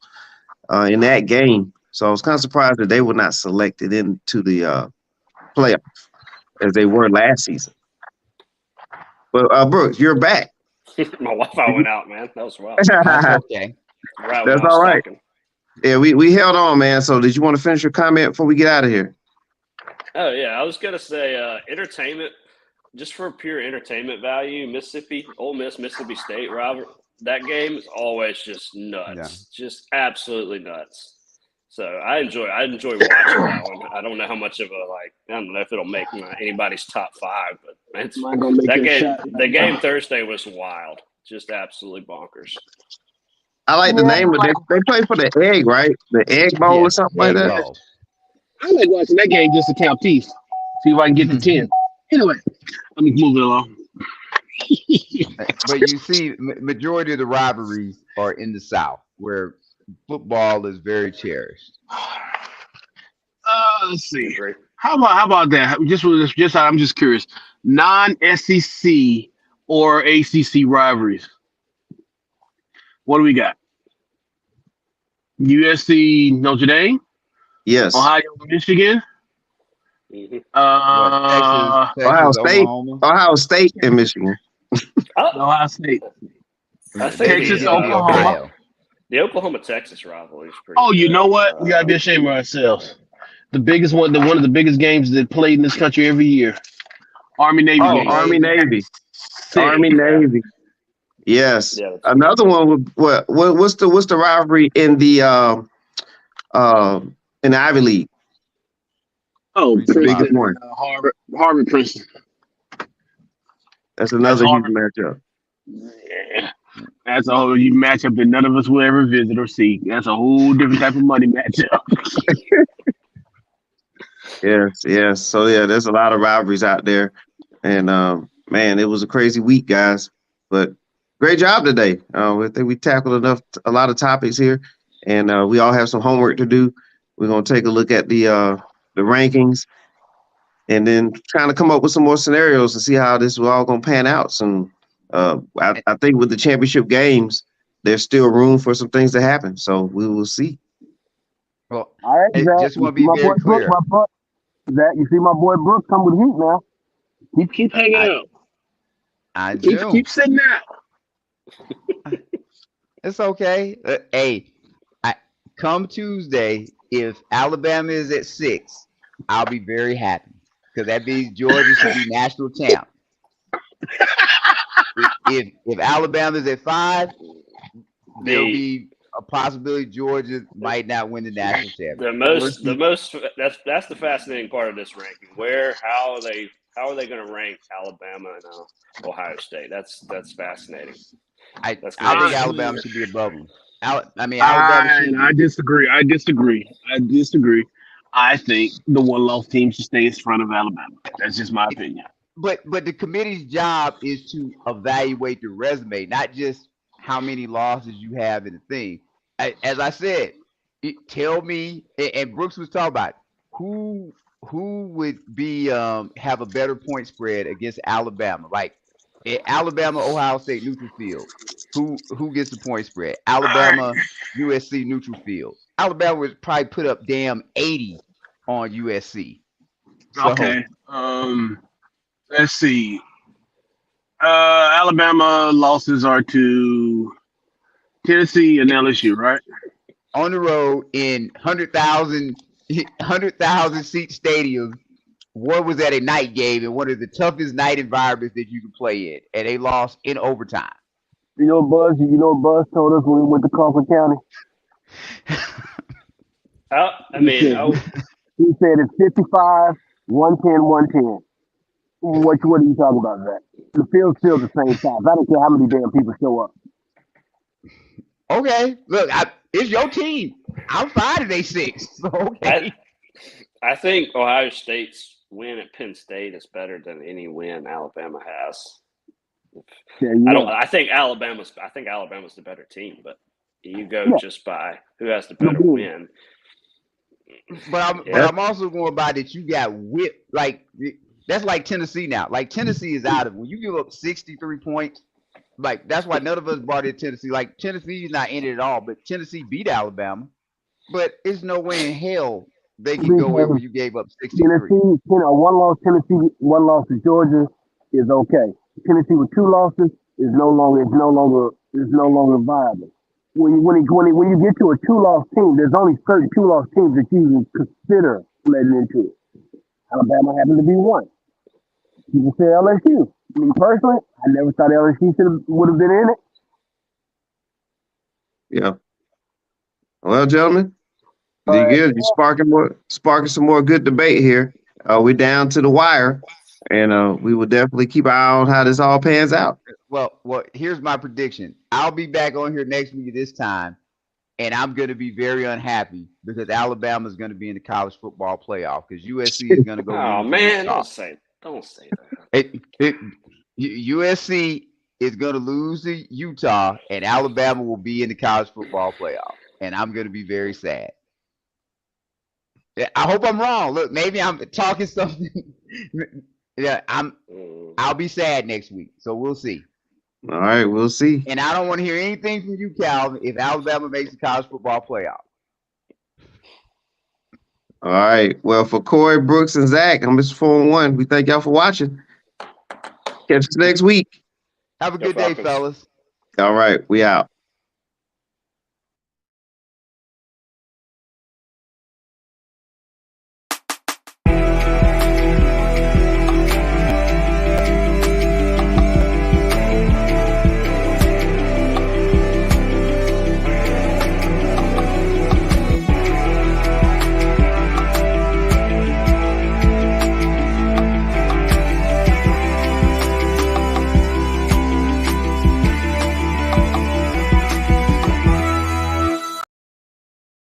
in that game. So I was kind of surprised that they were not selected into the playoff as they were last season. But Brooks, you're back. My Wi-Fi went out, man. That was wild. That's okay. Right That's all right. Talking. Yeah, we held on, man. So did you want to finish your comment before we get out of here? Oh, yeah. I was going to say entertainment, just for pure entertainment value, Ole Miss, Mississippi State, Robert, that game is always just nuts. Yeah. Just absolutely nuts. So I enjoy watching that one. I don't know how much of I don't know if it'll make anybody's top 5, but the game Thursday was wild. Just absolutely bonkers. I like the name, but they play for the Egg, right? The Egg Bowl or something like that. Bowl. I like watching that game just to count teeth. See if I can get to 10. Anyway, let me move it along. But you see, majority of the rivalries are in the South, where football is very cherished. Let's see. How about that? Just I'm just curious. Non-SEC or ACC rivalries. What do we got? USC Notre Dame? Yes. Ohio Michigan? Ohio State. Oklahoma. Ohio State and Michigan. Ohio State. Texas, Oklahoma. The Oklahoma-Texas rivalry is pretty. Oh, you know what? We gotta be ashamed of ourselves. The biggest one, one of the biggest games that played in this country every year. Army-Navy. Oh, Army-Navy. Army-Navy. Yes. Yeah, another one. What's the rivalry in the Ivy League? Oh, Princeton, one. Harvard, Princeton. That's another huge matchup. Yeah. That's a whole matchup that none of us will ever visit or see. That's a whole different type of money matchup. Yes. So yeah, there's a lot of rivalries out there, and man, it was a crazy week, guys. But great job today. I think we tackled a lot of topics here, and we all have some homework to do. We're gonna take a look at the rankings, and then trying to come up with some more scenarios to see how this is all gonna pan out. I think with the championship games, there's still room for some things to happen. So we will see. Well, all right, Zach, just want to be very clear. Zach, you see my boy Brooks come with heat now. He keep hanging out. I do. Keep sitting out. It's okay. Hey, come Tuesday, if Alabama is at 6, I'll be very happy because that means Georgia should be national champ. If Alabama is at 5, there'll be a possibility Georgia might not win the national championship. The most that's the fascinating part of this ranking. How are they going to rank Alabama and Ohio State? That's fascinating. I think Alabama should be above them. Alabama should be. I disagree. I think the one-loss team should stay in front of Alabama. That's just my opinion. But the committee's job is to evaluate the resume, not just how many losses you have in the thing. As I said, tell me, and Brooks was talking about who would be have a better point spread against Alabama, like Alabama, Ohio State neutral field. Who gets the point spread? Alabama, USC neutral field. Alabama would probably put up damn 80 on USC. So, okay. Let's see. Alabama losses are to Tennessee and LSU, right? On the road in 100,000 seat stadium. One was at a night game in one of the toughest night environments that you can play in, and they lost in overtime. You know what Buzz told us when we went to Coffee County? He said it's 55, 110, 110. What are you talking about, Zach? The field's still the same size. I don't care how many damn people show up. Okay, look, it's your team. I'm fine if they 6. So, okay. I think Ohio State's win at Penn State is better than any win Alabama has. I think Alabama's the better team, but you go just by who has the better win. But I'm also going by that you got whipped. Like that's like Tennessee now. Like Tennessee is out of it. When you give up 63 points, like that's why none of us brought in Tennessee. Like Tennessee is not in it at all, but Tennessee beat Alabama. But it's no way in hell they can go where you gave up 63. Tennessee, one loss Tennessee, one loss to Georgia is okay. Tennessee with 2 losses is no longer viable. When you get to a 2-loss team, there's only certain 2-loss teams that you can consider letting into it. Alabama happened to be one. People say LSU. Me personally, I never thought LSU would have been in it. Yeah. Well, gentlemen, you're sparking some more good debate here. We're down to the wire, and we will definitely keep an eye on how this all pans out. Well, here's my prediction. I'll be back on here next week at this time, and I'm going to be very unhappy because Alabama is going to be in the college football playoff because USC is going to go. Oh man, don't say that. USC is going to lose to Utah, and Alabama will be in the college football playoff, and I'm going to be very sad. I hope I'm wrong. Look, maybe I'm talking something. Yeah, I'll be sad next week, so we'll see. All right, we'll see. And I don't want to hear anything from you, Calvin, if Alabama makes the college football playoff. All right. Well, for Corey, Brooks, and Zach, I'm Mr. 4-1. We thank y'all for watching. Catch us next week. Have a good day, fellas. All right, we out.